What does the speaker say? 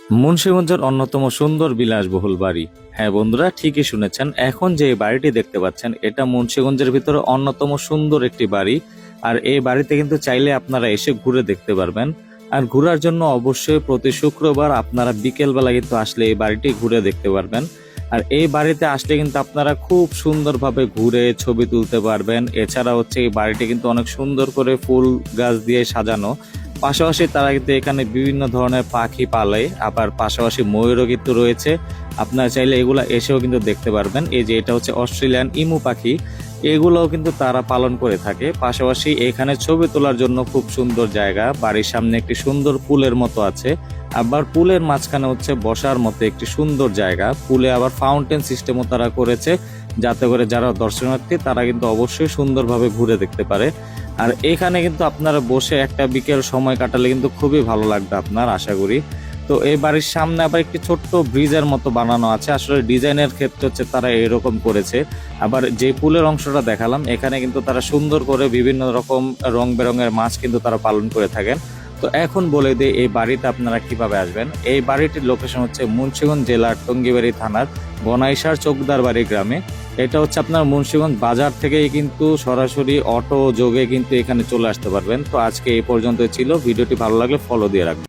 মুন্সিগঞ্জের অন্যতম সুন্দর বিলাসবহুল বাড়ি। হ্যাঁ বন্ধুরা, ঠিকই শুনেছেন। এখন যে বাড়িটি দেখতে পাচ্ছেন এটা মুন্সিগঞ্জের ভিতরে অন্যতম সুন্দর একটি বাড়ি। আর এই বাড়িতে কিন্তু চাইলে আপনারা এসে ঘুরে দেখতে পারবেন। আর ঘোরার জন্য অবশ্যই প্রতি শুক্রবার আপনারা বিকেলবেলা কিন্তু আসলে এই বাড়িটি ঘুরে দেখতে পারবেন। আর এই বাড়িতে আসলে কিন্তু আপনারা খুব সুন্দরভাবে ঘুরে ছবি তুলতে পারবেন। এছাড়া হচ্ছে এই বাড়িটি কিন্তু অনেক সুন্দর করে ফুল গাছ দিয়ে সাজানো। পাশাপাশি তারা কিন্তু এখানে বিভিন্ন ধরনের পাখি পালে, আবার পাশাপাশি ময়ূরও কিন্তু রয়েছে। আপনারা চাইলে এগুলা এসেও কিন্তু দেখতে পারবেন। এই যে এটা হচ্ছে অস্ট্রেলিয়ান ইমু পাখি, এগুলোও কিন্তু তারা পালন করে থাকে। পাশাপাশি এখানে ছবি তোলার জন্য খুব সুন্দর জায়গা। বাড়ির সামনে একটি সুন্দর পুলের মতো আছে, আবার পুলের মাঝখানে হচ্ছে বসার মতো একটি সুন্দর জায়গা। পুলে আবার ফাউন্টেন সিস্টেমও তারা করেছে, যাতে করে যারা দর্শনার্থী তারা কিন্তু অবশ্যই সুন্দরভাবে ঘুরে দেখতে পারে। আর এখানে কিন্তু আপনারা বসে একটা বিকেল সময় কাটালে কিন্তু খুবই ভালো লাগবে আপনার, আশা করি। তো এই বাড়ির সামনে আবার একটি ছোট্ট ব্রিজের মতো বানানো আছে। আসলে ডিজাইনের ক্ষেত্রে হচ্ছে তারা এরকম করেছে। আবার যে পুলের অংশটা দেখালাম এখানে কিন্তু তারা সুন্দর করে বিভিন্ন রকম রং বেরঙের মাছ কিন্তু তারা পালন করে থাকেন। তো এখন বলে দিই এই বাড়িতে আপনারা কিভাবে আসবেন। এই বাড়িটির লোকেশন হচ্ছে মুন্সিগঞ্জ জেলার টঙ্গিবাড়ি থানার গনাইসার চোকদারবাড়ি গ্রামে। এটা হচ্ছে আপনার মুন্সিগঞ্জ বাজার থেকেই কিন্তু সরাসরি অটো যোগে কিন্তু এখানে চলে আসতে পারবেন। তো আজকে এই পর্যন্ত ছিল। ভিডিওটি ভালো লাগলে ফলো দিয়ে রাখবেন।